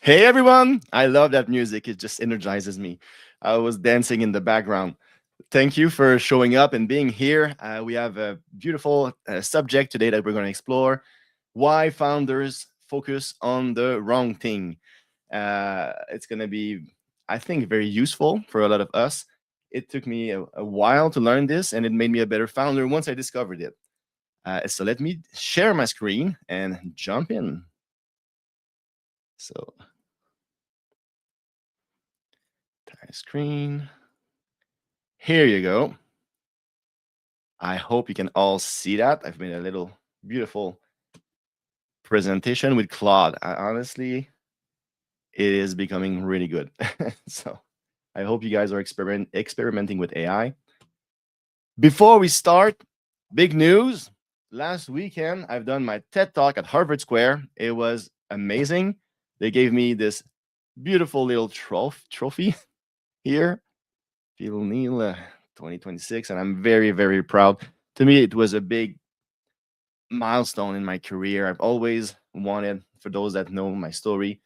Hey everyone! I love that music. It just energizes me. I was dancing in the background. Thank you for showing up and being here. We have a beautiful subject today that we're going to explore: why founders focus on the wrong thing. It's going to be, I think, very useful for a lot of us. It took me a while to learn this, and it made me a better founder once I discovered it. So let me share my screen and jump in. So, entire screen. Here you go. I hope you can all see that. I've made a little beautiful presentation with Claude. Honestly, it is becoming really good. So I hope you guys are experimenting with AI. Before we start, big news. Last weekend, I've done my TED Talk at Harvard Square. It was amazing. They gave me this beautiful little trophy here, Phil Neal 2026, and I'm very, very proud. To me, it was a big milestone in my career. I've always wanted, for those that know my story,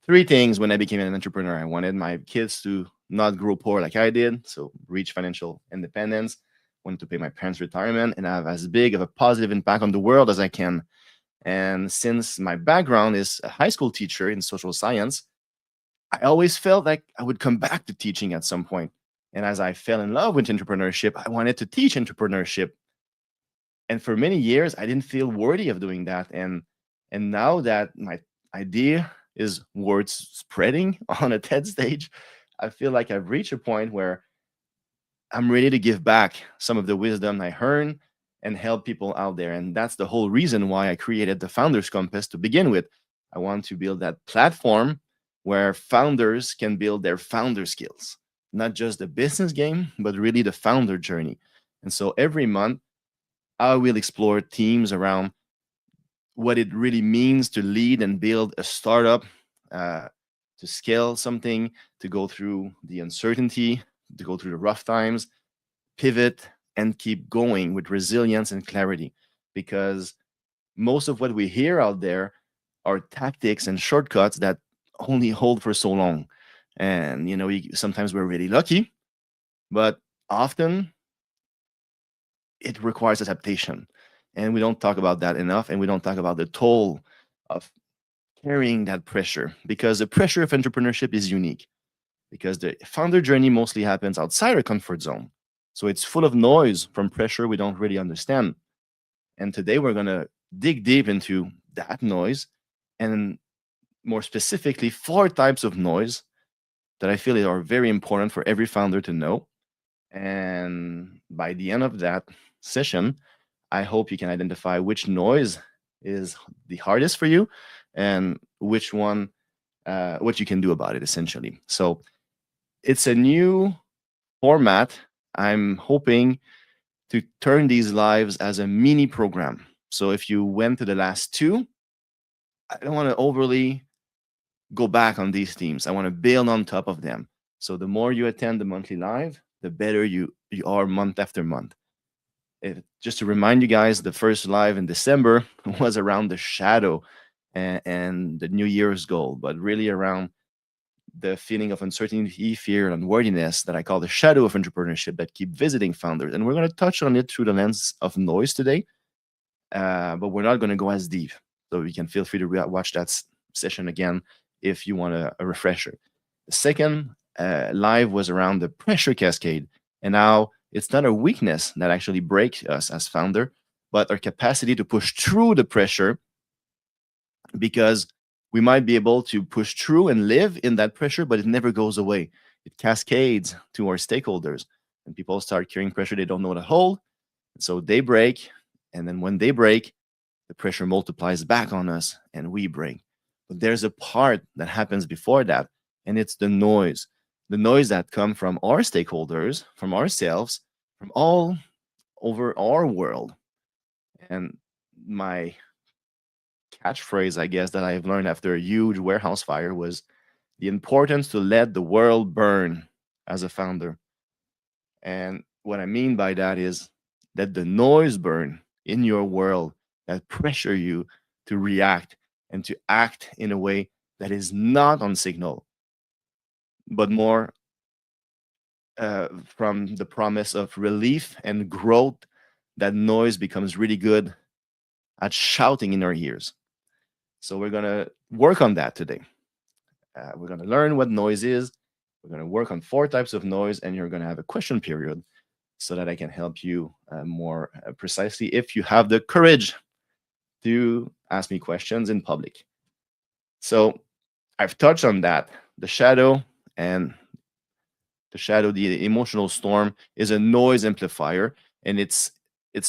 three things when I became an entrepreneur. I wanted my kids to not grow poor like I did, so reach financial independence, wanted to pay my parents' retirement, and have as big of a positive impact on the world as I can. And since my background is a high school teacher in social science, I always felt like I would come back to teaching at some point. And as I fell in love with entrepreneurship, I wanted to teach entrepreneurship, and for many years I didn't feel worthy of doing that. And now that my idea is worth spreading on a TED stage, I feel like I've reached a point where I'm ready to give back some of the wisdom I earned and help people out there. And that's the whole reason why I created the Founders Compass to begin with. I want to build that platform where founders can build their founder skills, not just the business game, but really the founder journey. And so every month I will explore themes around what it really means to lead and build a startup, uh, to scale something, to go through the uncertainty, to go through the rough times, pivot, and keep going with resilience and clarity. Because most of what we hear out there are tactics and shortcuts that only hold for so long. And, sometimes we're really lucky, but often it requires adaptation. And we don't talk about that enough. And we don't talk about the toll of carrying that pressure, because the pressure of entrepreneurship is unique, because the founder journey mostly happens outside our comfort zone. So it's full of noise from pressure we don't really understand. And today we're going to dig deep into that noise, and more specifically, four types of noise that I feel are very important for every founder to know. And by the end of that session, I hope you can identify which noise is the hardest for you and which one, what you can do about it, essentially. So it's a new format. I'm hoping to turn these lives as a mini program. So if you went to the last two, I don't want to overly go back on these themes. I want to build on top of them. So the more you attend the monthly live, the better you are month after month. Just to remind you guys, the first live in December was around the shadow and the New Year's goal, but really around the feeling of uncertainty, fear, and unworthiness that I call the shadow of entrepreneurship that keep visiting founders. And we're going to touch on it through the lens of noise today, but we're not going to go as deep. So you can feel free to watch that session again if you want a refresher. The second live was around the pressure cascade, and now it's not a weakness that actually breaks us as founder, but our capacity to push through the pressure, because we might be able to push through and live in that pressure, but it never goes away. It cascades to our stakeholders, and people start carrying pressure they don't know how to hold. So they break, and then when they break, the pressure multiplies back on us and we break. But there's a part that happens before that, and it's the noise that come from our stakeholders, from ourselves, from all over our world. And my catchphrase, I guess, that I've learned after a huge warehouse fire was the importance to let the world burn as a founder. And what I mean by that is that the noise burn in your world that pressure you to react and to act in a way that is not on signal, but more from the promise of relief and growth, that noise becomes really good at shouting in our ears. So we're going to work on that today. We're going to learn what noise is. We're going to work on 4 types of noise, and you're going to have a question period so that I can help you more precisely if you have the courage to ask me questions in public. So I've touched on that. The shadow and the emotional storm, is a noise amplifier, and its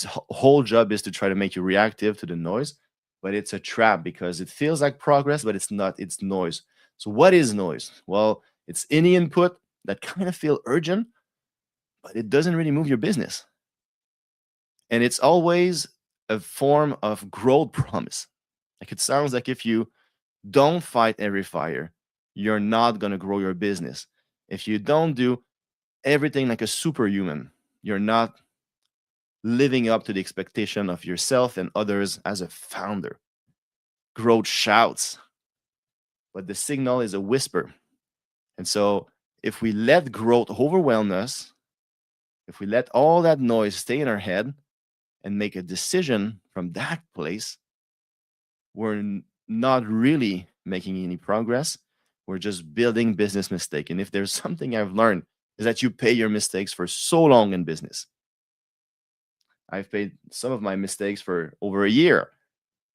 whole job is to try to make you reactive to the noise, but it's a trap because it feels like progress, but it's not. It's noise. So what is noise? Well, it's any input that kind of feel urgent, but it doesn't really move your business, and it's always a form of growth promise. Like, it sounds like if you don't fight every fire, you're not going to grow your business. If you don't do everything like a superhuman, you're not living up to the expectation of yourself and others as a founder. Growth shouts, but the signal is a whisper. And so if we let growth overwhelm us, if we let all that noise stay in our head and make a decision from that place, we're not really making any progress. We're just building business mistake. And if there's something I've learned, is that you pay your mistakes for so long in business. I've paid some of my mistakes for over a year,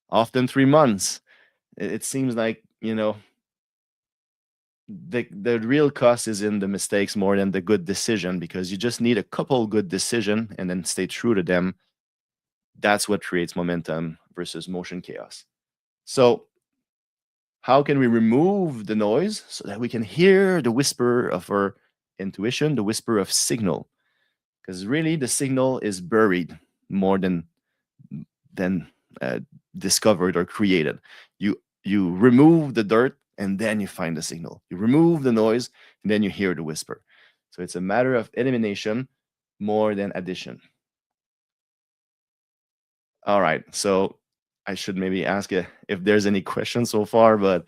often 3 months. It seems like, the real cost is in the mistakes more than the good decision, because you just need a couple good decision and then stay true to them. That's what creates momentum versus motion chaos. So how can we remove the noise so that we can hear the whisper of our intuition, the whisper of signal? Because really the signal is buried more than uh, discovered or created. You remove the dirt and then you find the signal. You remove the noise and then you hear the whisper. So it's a matter of elimination more than addition. All right. So I should maybe ask if there's any questions so far, but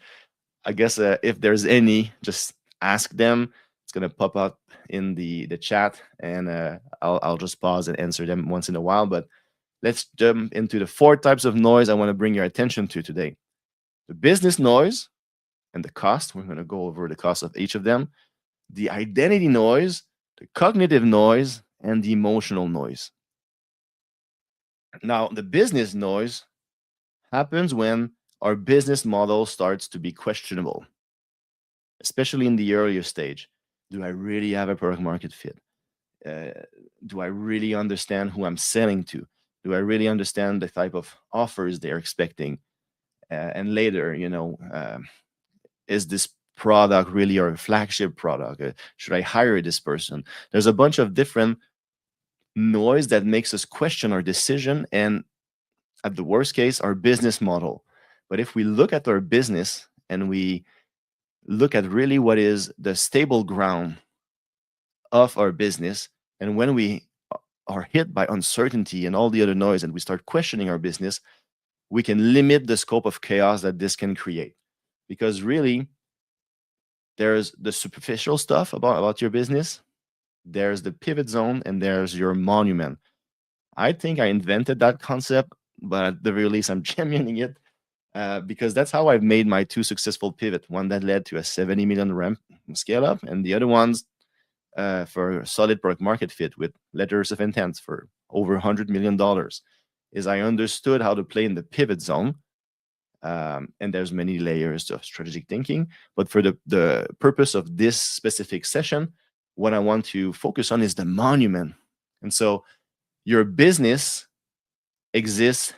I guess if there's any, just ask them. It's gonna pop up in the chat, and I'll just pause and answer them once in a while. But let's jump into the 4 types of noise I want to bring your attention to today. The business noise and the cost. We're going to go over the cost of each of them. The identity noise, the cognitive noise, and the emotional noise. Now, the business noise happens when our business model starts to be questionable, especially in the earlier stage. Do I really have a product market fit? Do I really understand who I'm selling to? Do I really understand the type of offers they're expecting? And later, is this product really our flagship product? Should I hire this person? There's a bunch of different noise that makes us question our decision and, at the worst case, our business model. But if we look at our business and we look at really what is the stable ground of our business, and when we are hit by uncertainty and all the other noise and we start questioning our business, we can limit the scope of chaos that this can create. Because really, there's the superficial stuff about your business, there's the pivot zone, and there's your monument. I think I invented that concept, but at the very least, I'm championing it because that's how I've made my 2 successful pivot. One that led to a 70 million ramp scale up, and the other ones for solid product market fit with letters of intent for over $100 million. Is I understood how to play in the pivot zone. And there's many layers of strategic thinking. But for the purpose of this specific session, what I want to focus on is the monument. And so your business exists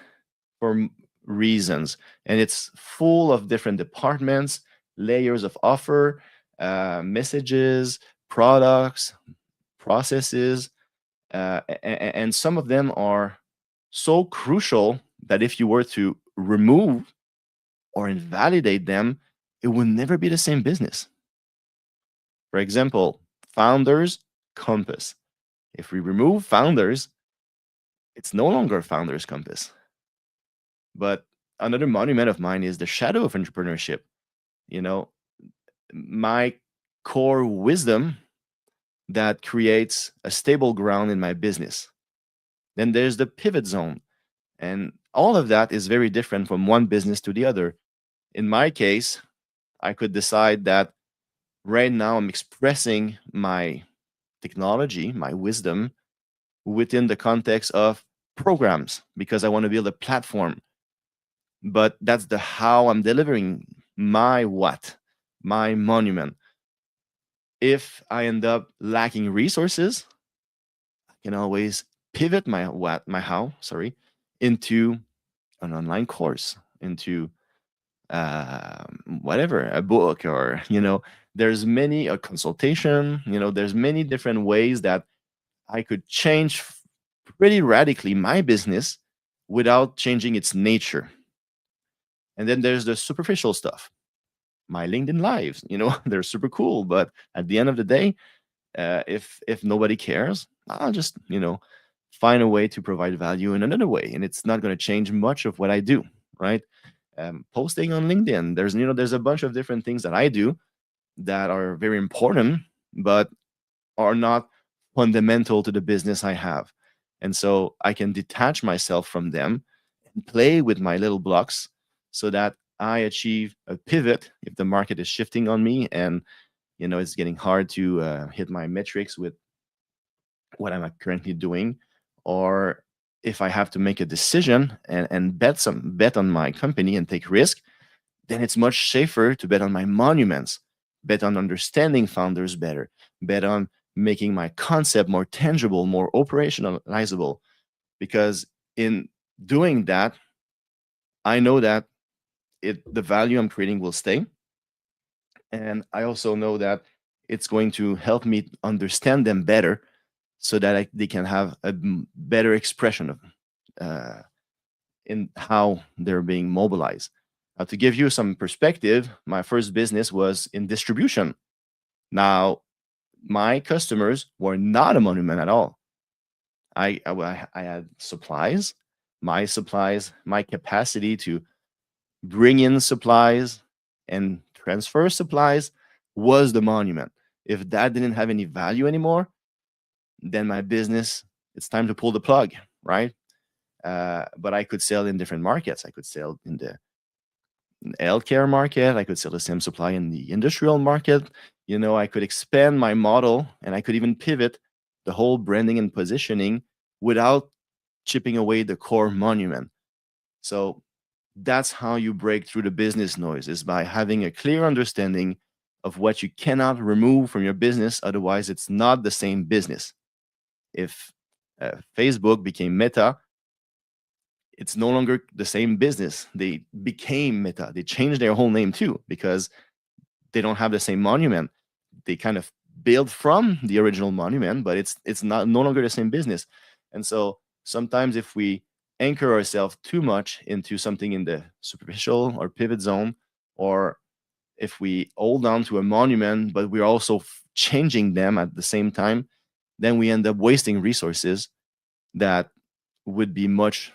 for reasons, and it's full of different departments, layers of offer, messages, products, processes, and some of them are so crucial that if you were to remove or invalidate them, it will never be the same business. For example, founders compass. If we remove founders, it's no longer founders compass. But another monument of mine is the shadow of entrepreneurship. you know, my core wisdom that creates a stable ground in my business. Then there's the pivot zone. And all of that is very different from one business to the other. In my case, I could decide that right now I'm expressing my technology, my wisdom within the context of programs because I want to build a platform. But that's the how I'm delivering my what, my monument. If I end up lacking resources, I can always pivot my what, my how, sorry, into an online course, into whatever, a book, or there's many a consultation. There's many different ways that I could change pretty radically my business without changing its nature. And then there's the superficial stuff, my LinkedIn lives. They're super cool, but at the end of the day, if nobody cares, I'll just find a way to provide value in another way, and it's not going to change much of what I do, right? Posting on LinkedIn, there's a bunch of different things that I do that are very important, but are not fundamental to the business I have. And so I can detach myself from them and play with my little blocks so that I achieve a pivot if the market is shifting on me and it's getting hard to hit my metrics with what I'm currently doing, or if I have to make a decision and bet on my company and take risk, then it's much safer to bet on my monuments, bet on understanding founders better, bet on making my concept more tangible, more operationalizable. Because in doing that, I know that the value I'm creating will stay. And I also know that it's going to help me understand them better so that they can have a better expression of uh, in how they're being mobilized. To give you some perspective, my first business was in distribution. Now, my customers were not a monument at all. I had supplies, my capacity to bring in supplies and transfer supplies was the monument. If that didn't have any value anymore, then my business, it's time to pull the plug, right? But I could sell in different markets. I could sell in the healthcare market. I could sell the same supply in the industrial market. I could expand my model and I could even pivot the whole branding and positioning without chipping away the core monument. So that's how you break through the business noise, is by having a clear understanding of what you cannot remove from your business. Otherwise, it's not the same business. If Facebook became Meta, it's no longer the same business. They became Meta. They changed their whole name too because they don't have the same monument. They kind of build from the original monument, but it's not no longer the same business. And so sometimes if we anchor ourselves too much into something in the superficial or pivot zone, or if we hold on to a monument but we're also changing them at the same time, then we end up wasting resources that would be much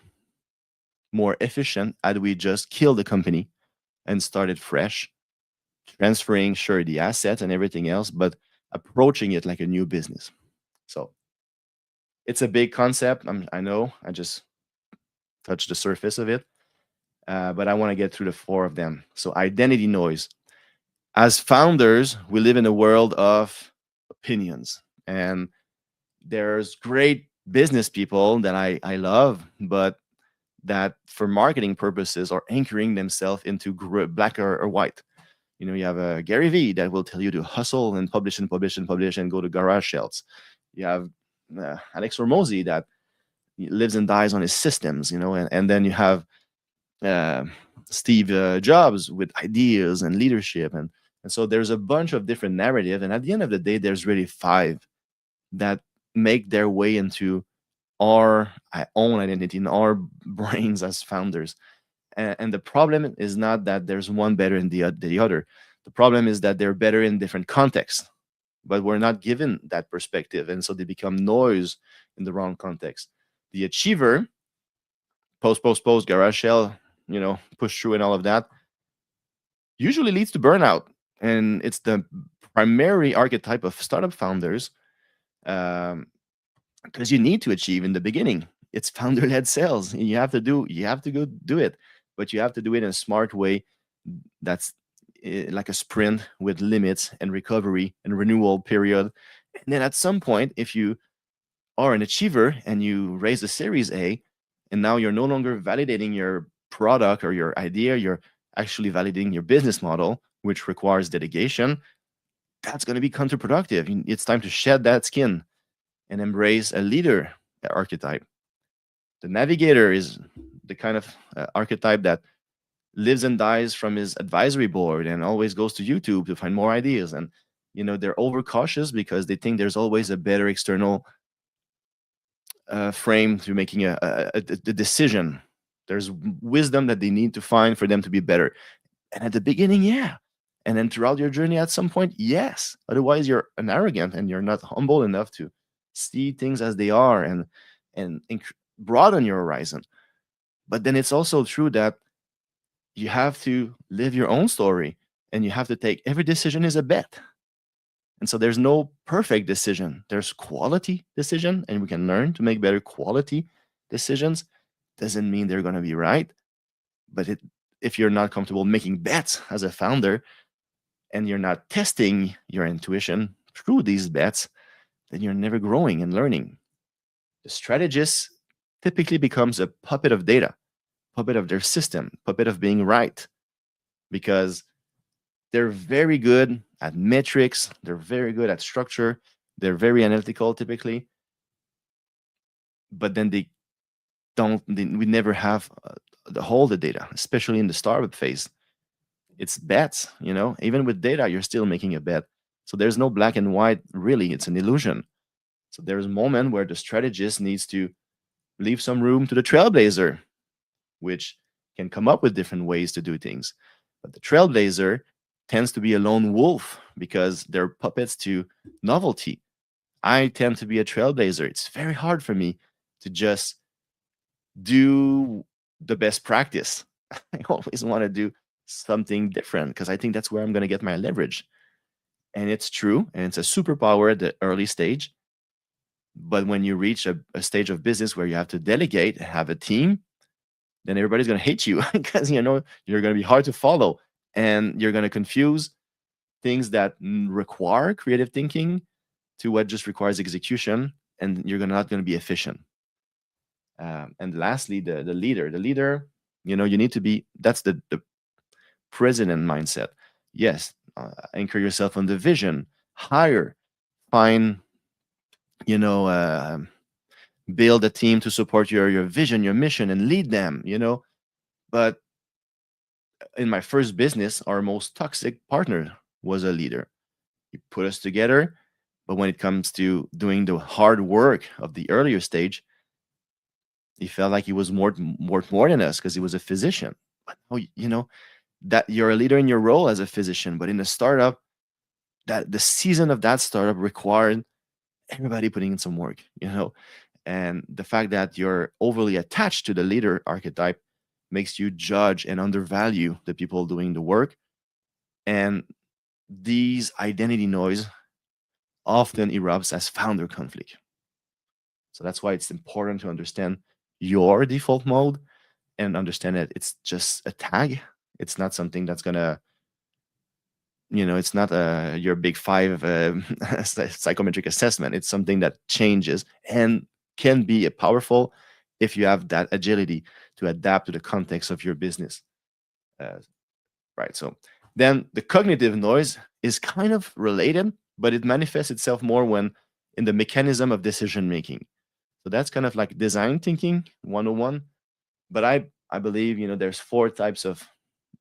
more efficient had we just killed the company and started fresh, transferring, sure, the assets and everything else, but approaching it like a new business. So it's a big concept. I know I just touched the surface of it, but I want to get through the four of them. So identity noise. As founders, we live in a world of opinions, and there's great business people that I love, but that for marketing purposes are anchoring themselves into black or white. You have a Gary Vee that will tell you to hustle and publish and publish and publish and go to garage sales. You have Alex Hormozy that lives and dies on his systems, and then you have uh, Steve Jobs with ideas and leadership. And so there's a bunch of different narrative. And at the end of the day, there's really five that make their way into our own identity in our brains as founders. And the problem is not that there's one better than the other. The problem is that they're better in different contexts, but we're not given that perspective. And so they become noise in the wrong context. The achiever, post, garage shell, push through and all of that. usually leads to burnout. And it's the primary archetype of startup founders, um, because you need to achieve in the beginning. It's founder-led sales. You have to go do it, but you have to do it in a smart way. That's like a sprint with limits and recovery and renewal period. And then at some point, if you are an achiever and you raise a Series A, and now you're no longer validating your product or your idea, you're actually validating your business model, which requires dedication. That's going to be counterproductive. It's time to shed that skin and embrace a leader archetype. The navigator is the kind of archetype that lives and dies from his advisory board and always goes to YouTube to find more ideas. And they're overcautious because they think there's always a better external frame to making a decision. There's wisdom that they need to find for them to be better. And at the beginning, yeah. And then throughout your journey, at some point, yes. Otherwise, you're an arrogant and you're not humble enough to see things as they are and broaden your horizon. But then it's also true that you have to live your own story, and you have to take every decision is a bet. And so there's no perfect decision. There's quality decision, and we can learn to make better quality decisions. Doesn't mean they're going to be right, but if you're not comfortable making bets as a founder, and you're not testing your intuition through these bets, then you're never growing and learning. The strategist typically becomes a puppet of data, puppet of their system, puppet of being right, because they're very good at metrics, they're very good at structure, they're very analytical typically, but then we never have the data, especially in the startup phase. It's bets, even with data, you're still making a bet. So there's no black and white, really, it's an illusion. So there's a moment where the strategist needs to leave some room to the trailblazer, which can come up with different ways to do things. But the trailblazer tends to be a lone wolf because they're puppets to novelty. I tend to be a trailblazer. It's very hard for me to just do the best practice. I always want to do something different because I think that's where I'm going to get my leverage. And it's true. And it's a superpower at the early stage. But when you reach a stage of business where you have to delegate, have a team, then everybody's going to hate you because you're going to be hard to follow, and you're going to confuse things that require creative thinking to what just requires execution, and you're not going to be efficient. And lastly, the leader. The leader, you need to be. That's the president mindset. Yes, anchor yourself on the vision. Hire, find, build a team to support your vision, your mission, and lead them. But in my first business, our most toxic partner was a leader. He put us together, but when it comes to doing the hard work of the earlier stage, he felt like he was worth more than us because he was a physician. But no, that you're a leader in your role as a physician, but in a startup, that the season of that startup required everybody putting in some work, and the fact that you're overly attached to the leader archetype makes you judge and undervalue the people doing the work. And these identity noise often erupts as founder conflict. So that's why it's important to understand your default mode and understand that it's just a tag. It's not something that's gonna, it's not your big five psychometric assessment. It's something that changes and can be a powerful if you have that agility to adapt to the context of your business. Right. So then the cognitive noise is kind of related, but it manifests itself more when in the mechanism of decision making. So that's kind of like design thinking 101. But I believe, there's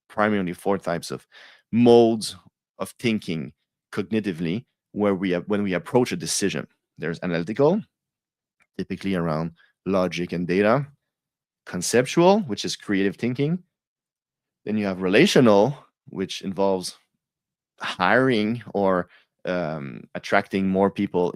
primarily four types of modes of thinking cognitively where when we approach a decision. There's analytical, typically around logic and data; conceptual, which is creative thinking; then you have relational, which involves hiring or attracting more people,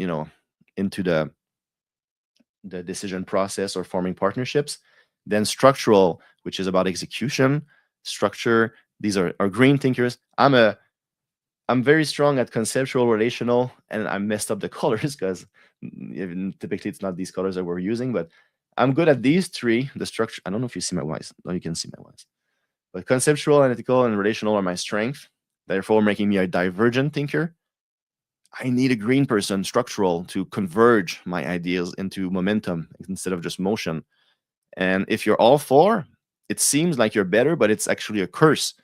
into the decision process or forming partnerships; then structural, which is about execution, structure, These are green thinkers. I'm very strong at conceptual, relational, and I messed up the colors because typically it's not these colors that we're using, but I'm good at these three. The structure, I don't know if you see my Y's. No, you can see my Y's. But conceptual, analytical, and relational are my strength, therefore making me a divergent thinker. I need a green person, structural, to converge my ideas into momentum instead of just motion. And if you're all four, it seems like you're better, but it's actually a curse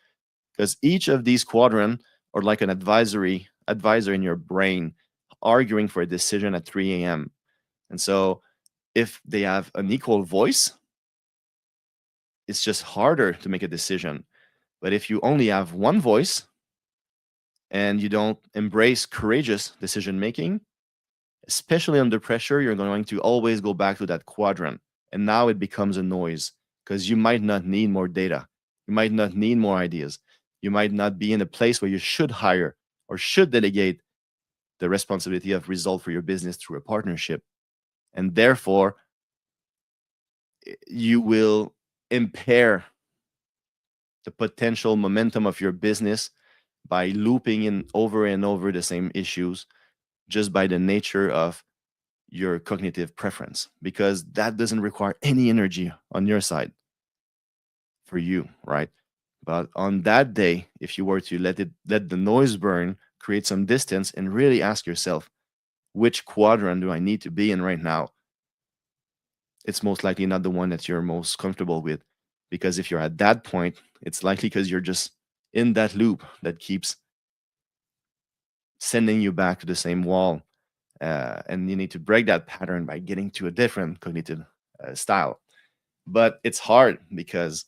because each of these quadrant are like an advisor in your brain arguing for a decision at 3 a.m. And so if they have an equal voice, it's just harder to make a decision. But if you only have one voice and you don't embrace courageous decision making, especially under pressure, you're going to always go back to that quadrant. And now it becomes a noise because you might not need more data. You might not need more ideas. You might not be in a place where you should hire or should delegate the responsibility of result for your business through a partnership. And therefore, you will impair the potential momentum of your business by looping in over and over the same issues just by the nature of your cognitive preference, because that doesn't require any energy on your side for you, right? But on that day, if you were to let the noise burn, create some distance and really ask yourself, which quadrant do I need to be in right now? It's most likely not the one that you're most comfortable with. Because if you're at that point, it's likely because you're just in that loop that keeps sending you back to the same wall. And you need to break that pattern by getting to a different cognitive style. But it's hard because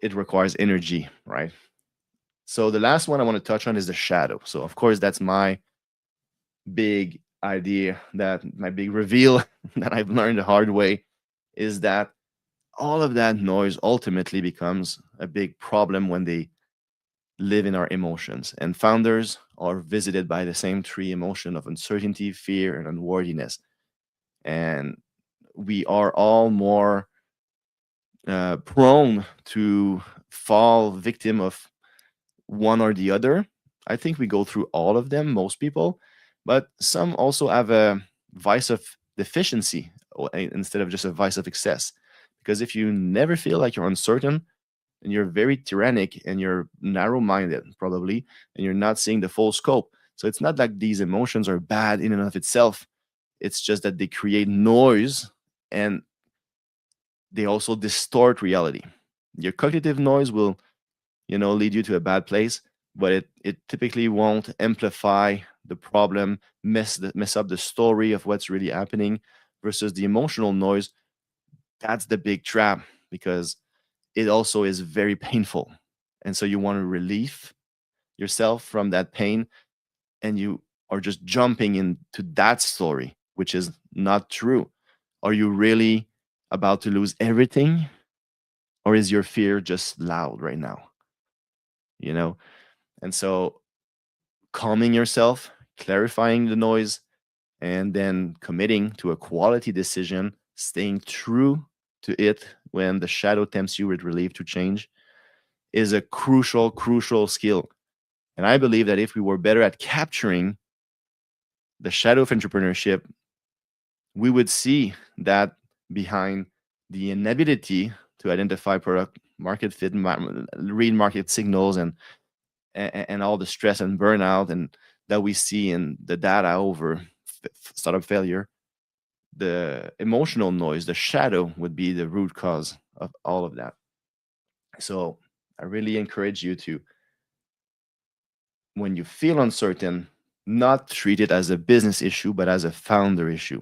it requires energy, right? So the last one I want to touch on is the shadow. So of course that's my big idea, that my big reveal that I've learned the hard way is that all of that noise ultimately becomes a big problem when they live in our emotions. And founders are visited by the same three emotions of uncertainty, fear, and unworthiness. And we are all more prone to fall victim of one or the other. I think we go through all of them, most people, but some also have a vice of deficiency instead of just a vice of excess. Because if you never feel like you're uncertain, and you're very tyrannic and you're narrow minded, probably, and you're not seeing the full scope. So it's not like these emotions are bad in and of itself. It's just that they create noise and they also distort reality. Your cognitive noise will, lead you to a bad place, but it typically won't amplify the problem, mess up the story of what's really happening, versus the emotional noise. That's the big trap, because it also is very painful. And so you want to relieve yourself from that pain, and you are just jumping into that story, which is not true. Are you really about to lose everything? Or is your fear just loud right now? You know? And so calming yourself, clarifying the noise, and then committing to a quality decision, staying true to it when the shadow tempts you with relief to change, is a crucial, crucial skill. And I believe that if we were better at capturing the shadow of entrepreneurship, we would see that behind the inability to identify product market fit, read market signals, and all the stress and burnout and that we see in the data over startup failure, the emotional noise, the shadow, would be the root cause of all of that. So I really encourage you to, when you feel uncertain, not treat it as a business issue, but as a founder issue,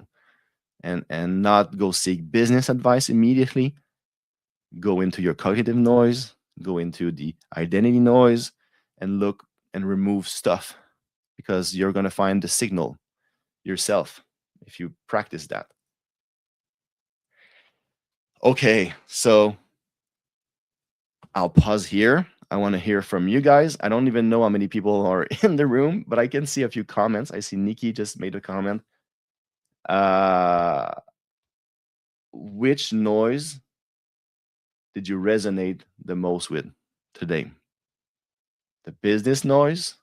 and not go seek business advice immediately. Go into your cognitive noise, go into the identity noise, and look and remove stuff, because you're going to find the signal yourself if you practice that. Okay, so I'll pause here. I want to hear from you guys. I don't even know how many people are in the room, but I can see a few comments. I see Nikki just made a comment. Uh, which noise did you resonate the most with? today? The business noise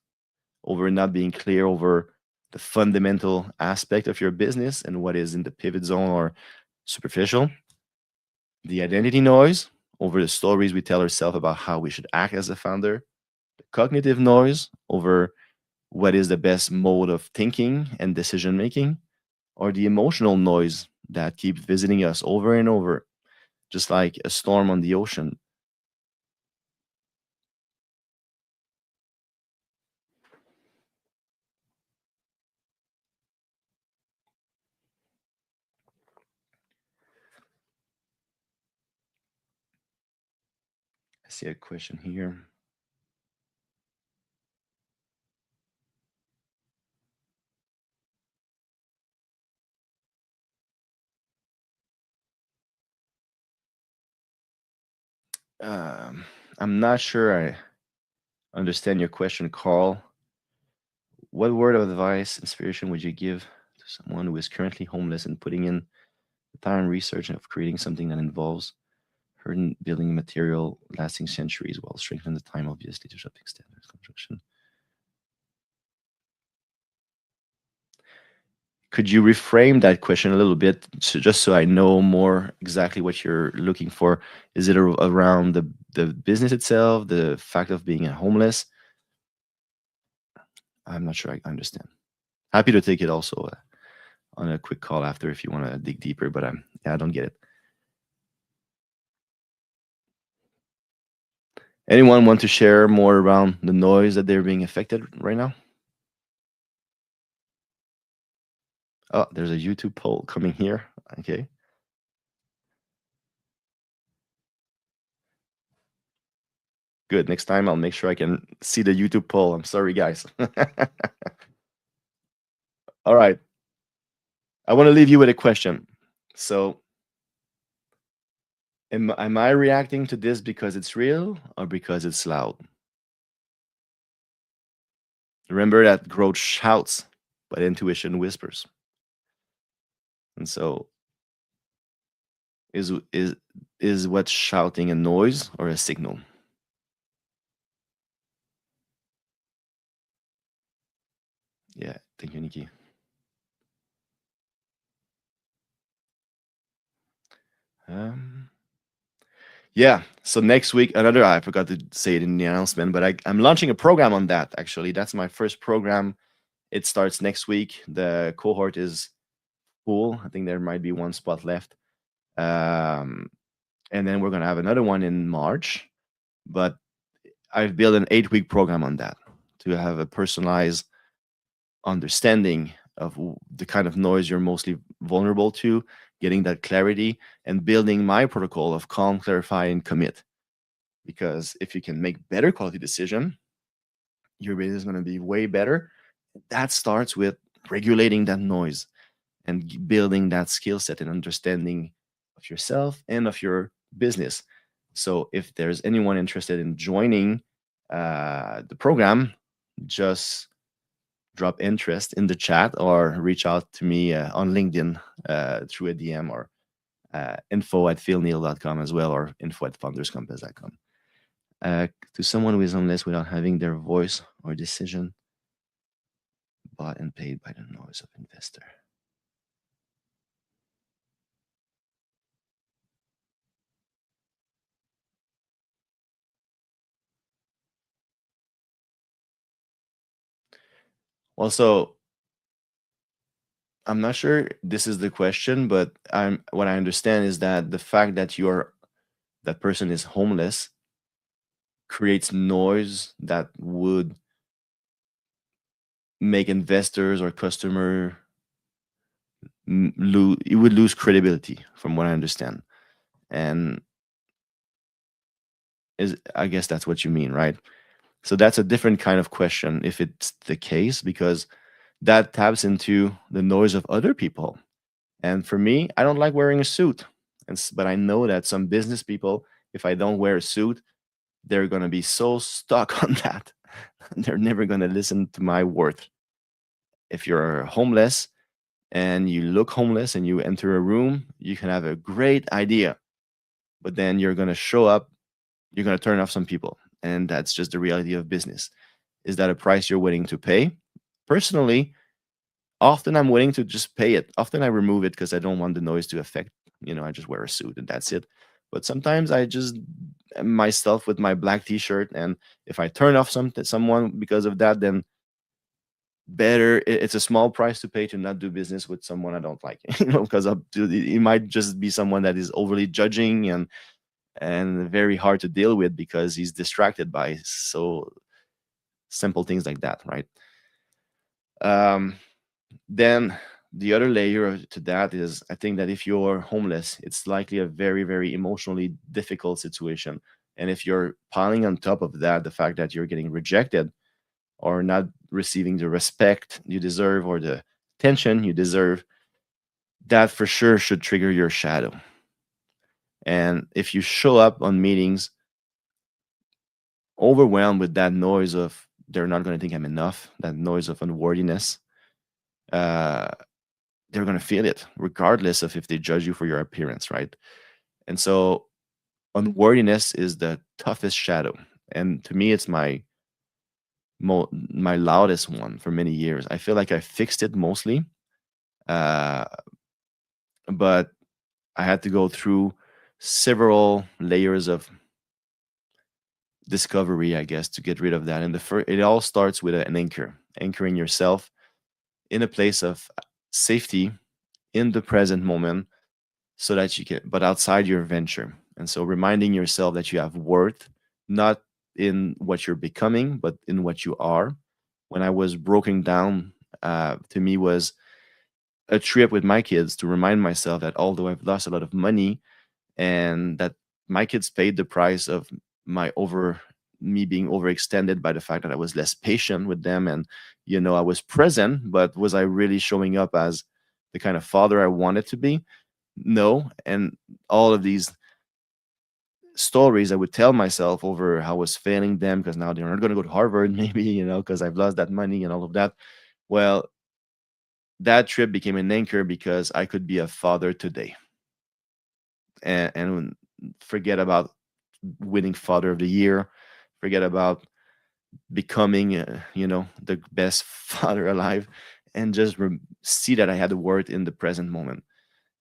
over not being clear over the fundamental aspect of your business and what is in the pivot zone or superficial. The identity noise over the stories we tell ourselves about how we should act as a founder. The cognitive noise over what is the best mode of thinking and decision making, or the emotional noise that keeps visiting us over and over, just like a storm on the ocean. I see a question here. Um, I'm not sure I understand your question, Carl. What word of advice, inspiration would you give to someone who is currently homeless and putting in the time and research of creating something that involves hurting building material lasting centuries while strengthening the time, obviously, to shopping standards construction? Could you reframe that question a little bit, just so I know more exactly what you're looking for? Is it around the business itself, the fact of being a homeless? I'm not sure I understand. Happy to take it also on a quick call after if you want to dig deeper, but yeah, I don't get it. Anyone want to share more around the noise that they're being affected right now? Oh, there's a YouTube poll coming here. Okay. Good. Next time I'll make sure I can see the YouTube poll. I'm sorry, guys. All right. I want to leave you with a question. So, am I reacting to this because it's real or because it's loud? Remember that growth shouts, but intuition whispers. And so, is is is what's shouting a noise or a signal? Yeah. Thank you, Nikki. Um, Yeah. So next week, I forgot to say it in the announcement, but I'm launching a program on that. Actually, that's my first program. It starts next week. The cohort is full. I think there might be one spot left. Um, and then we're gonna have another one in March. But I've built an 8-week program on that to have a personalized understanding of the kind of noise you're mostly vulnerable to, getting that clarity, and building my protocol of calm, clarify, and commit. Because if you can make better quality decision, your business is going to be way better. That starts with regulating that noise and building that skill set and understanding of yourself and of your business. So if there's anyone interested in joining the program, just drop interest in the chat or reach out to me on LinkedIn through a DM or info@philneal.com as well, or info@founderscompass.com. To someone who is on list without having their voice or decision bought and paid by the noise of investor. Also, I'm not sure this is the question, but what I understand is that the fact that that person is homeless creates noise that would make investors or customer lose, it would lose credibility from what I understand. And is I guess that's what you mean, right? So that's a different kind of question if it's the case, because that taps into the noise of other people. And for me, I don't like wearing a suit. But I know that some business people, if I don't wear a suit, they're going to be so stuck on that. They're never going to listen to my worth. If you're homeless and you look homeless and you enter a room, you can have a great idea, but then you're going to show up, you're going to turn off some people. and that's just the reality of business. Is that a price you're willing to pay? Personally, often I'm willing to just pay it. Often I remove it because I don't want the noise to affect, I just wear a suit and that's it. But sometimes I just am myself with my black t-shirt, and if I turn off someone because of that, then better it's a small price to pay to not do business with someone I don't like, because it might just be someone that is overly judging and very hard to deal with because he's distracted by so simple things like that, right? Um, then the other to that is, I think that if you're homeless, it's likely a very, very emotionally difficult situation. And if you're piling on top of that the fact that you're getting rejected or not receiving the respect you deserve or the attention you deserve, that for sure should trigger your shadow. And if you show up on meetings overwhelmed with that noise of they're not going to think I'm enough, that noise of unworthiness, uh, they're going to feel it regardless of if they judge you for your appearance, right? And so unworthiness is the toughest shadow. And to me, it's my loudest one for many years. I feel like I fixed it mostly, uh, but I had to go through several layers of discovery, I guess, to get rid of that. And it all starts with an anchor, anchoring yourself in a place of safety in the present moment, so that you can, but outside your venture. And so reminding yourself that you have worth, not in what you're becoming, but in what you are. When I was broken down, to me was a trip with my kids to remind myself that although I've lost a lot of money and that my kids paid the price of my over me being overextended by the fact that I was less patient with them, and I was present, but was I really showing up as the kind of father I wanted to be? No. And all of these stories I would tell myself over how I was failing them because now they're not going to go to Harvard, maybe, because I've lost that money and all of that. Well, that trip became an anchor because I could be a father today, and forget about winning father of the year, forget about becoming, the best father alive, and just see that I had the word in the present moment.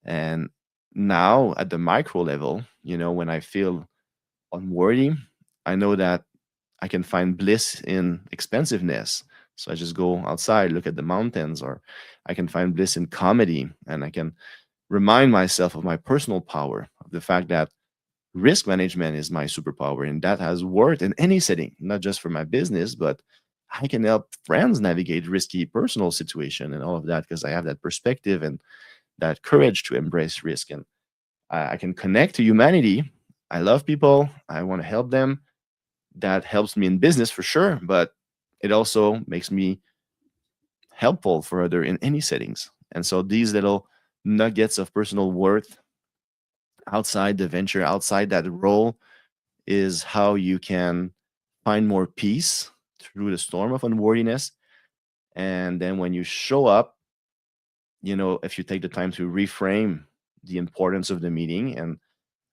And now at the micro level, when I feel unworthy, I know that I can find bliss in expensiveness. So I just go outside, look at the mountains, or I can find bliss in comedy, and I can remind myself of my personal power, of the fact that risk management is my superpower, and that has worked in any setting, not just for my business, but I can help friends navigate risky personal situation and all of that because I have that perspective and that courage to embrace risk. And I can connect to humanity. I love people. I want to help them. That helps me in business for sure, but it also makes me helpful for other in any settings. And so these little nuggets of personal worth outside the venture, outside that role, is how you can find more peace through the storm of unworthiness. And then when you show up, if you take the time to reframe the importance of the meeting, and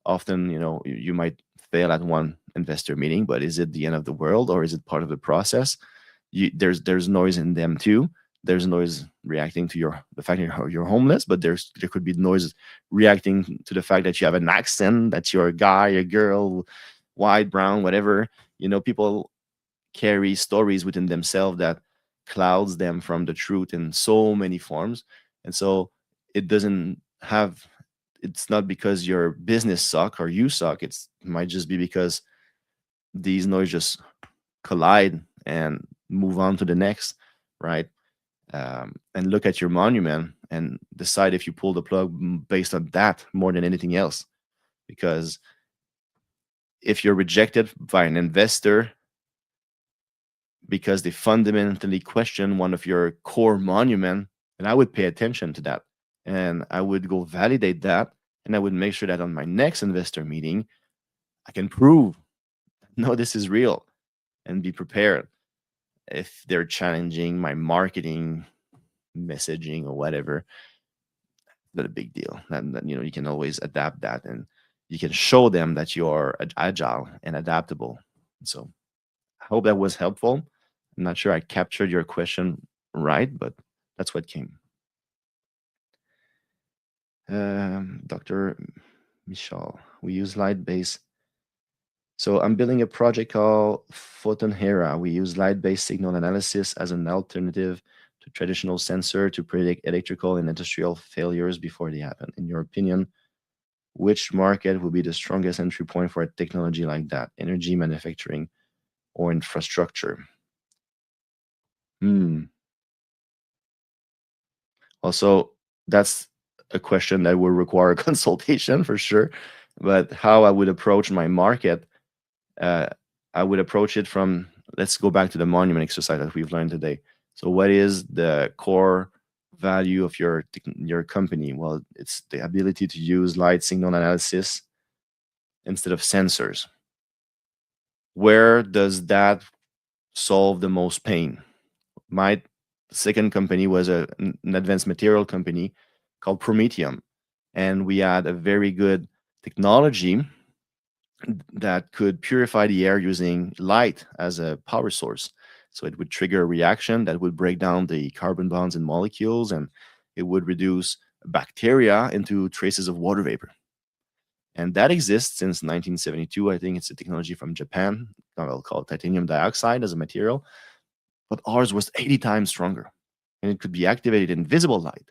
often, you might fail at one investor meeting, but is it the end of the world or is it part of the process? There's noise in them too. There's noise reacting to the fact that you're homeless, but there could be noise reacting to the fact that you have an accent, that you're a guy, a girl, white, brown, whatever. People carry stories within themselves that clouds them from the truth in so many forms. And so it doesn't have it's not because your business suck or you suck. It might just be because these noise just collide and move on to the next, right? And look at your monument and decide if you pull the plug based on that more than anything else. Because if you're rejected by an investor because they fundamentally question one of your core monument, and I would pay attention to that, and I would go validate that, and I would make sure that on my next investor meeting I can prove no, this is real, and be prepared if they're challenging my marketing messaging or whatever. Not a big deal. And you can always adapt that, and you can show them that you're agile and adaptable. So I hope that was helpful. I'm not sure I captured your question right, but that's what came. Dr. Michal, we use light based. So I'm building a project called Photon Hera. We use light-based signal analysis as an alternative to traditional sensor to predict electrical and industrial failures before they happen. In your opinion, which market will be the strongest entry point for a technology like that? Energy, manufacturing, or infrastructure? Hmm. Also, that's a question that will require a consultation for sure. But how I would approach my market, uh, I would approach it from, let's go back to the monument exercise that we've learned today. So, what is the core value of your company? Well, it's the ability to use light signal analysis instead of sensors. Where does that solve the most pain? My second company was an advanced material company called Prometheum, and we had a very good technology that could purify the air using light as a power source. So it would trigger a reaction that would break down the carbon bonds and molecules, and it would reduce bacteria into traces of water vapor. And that exists since 1972. I think it's a technology from Japan, called titanium dioxide as a material, but ours was 80 times stronger. And it could be activated in visible light,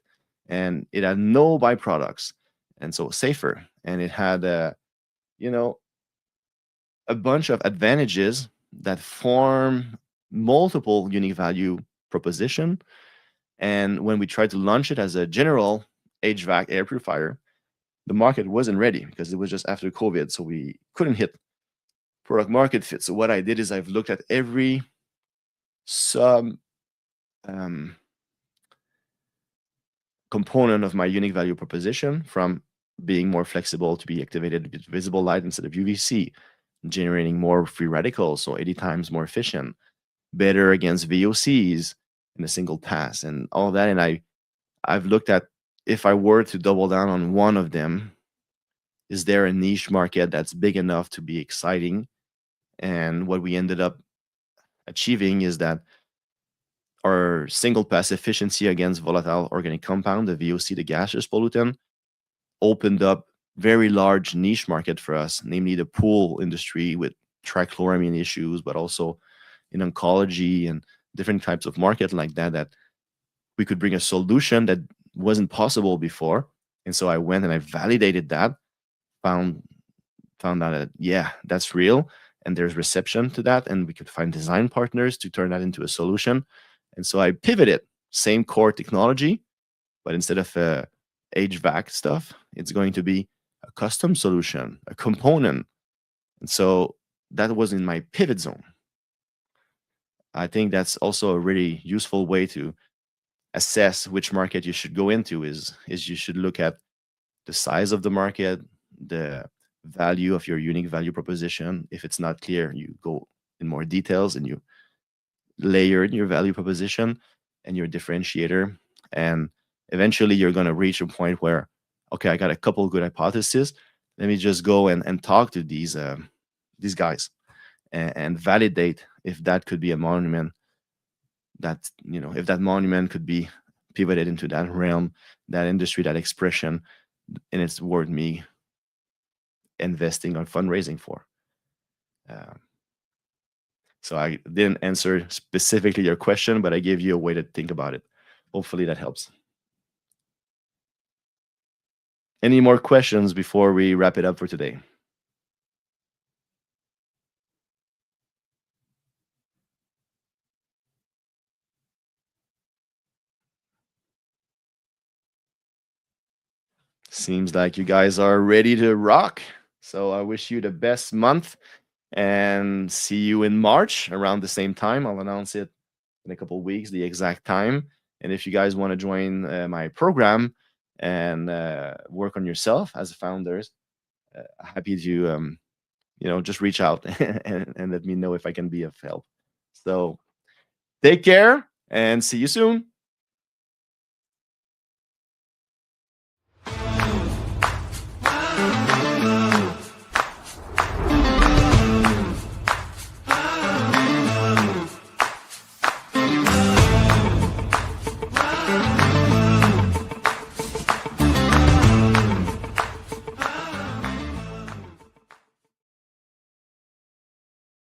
and it had no byproducts, and so safer. And it had, you know, a bunch of advantages that form multiple unique value proposition. And when we tried to launch it as a general HVAC air purifier, the market wasn't ready because it was just after COVID, so we couldn't hit product market fit. So what I did is I've looked at every sub um, component of my unique value proposition, from being more flexible to be activated with visible light instead of UVC, generating more free radicals, so 80 times more efficient, better against VOCs in a single pass, and all of that. And I've looked at, if I were to double down on one of them, is there a niche market that's big enough to be exciting? And what we ended up achieving is that our single pass efficiency against volatile organic compound, the VOC, the gaseous pollutant, opened up very large niche market for us, namely the pool industry with trichloramine issues, but also in oncology and different types of market like that, that we could bring a solution that wasn't possible before. And so I went and I validated that, found found out that, yeah, that's real, and there's reception to that, and we could find design partners to turn that into a solution. And so I pivoted, same core technology, but instead of HVAC stuff, it's going to be a custom solution, a component. And so that was in my pivot zone. I think that's also a really useful way to assess which market you should go into. Is you should look at the size of the market, the value of your unique value proposition. If it's not clear, you go in more details and you layer in your value proposition and your differentiator. And eventually you're going to reach a point where, okay, I got a couple good hypotheses. Let me just go and talk to these guys and validate if that could be a monument, that, if that monument could be pivoted into that realm, that industry, that expression, and it's worth me investing or fundraising for. Um, so I didn't answer specifically your question, but I gave you a way to think about it. Hopefully that helps. Any more questions before we wrap it up for today? Seems like you guys are ready to rock. So I wish you the best month and see you in March around the same time. I'll announce it in a couple of weeks, the exact time. And if you guys want to join my program and work on yourself as founders, happy to just reach out and let me know if I can be of help. So take care and see you soon.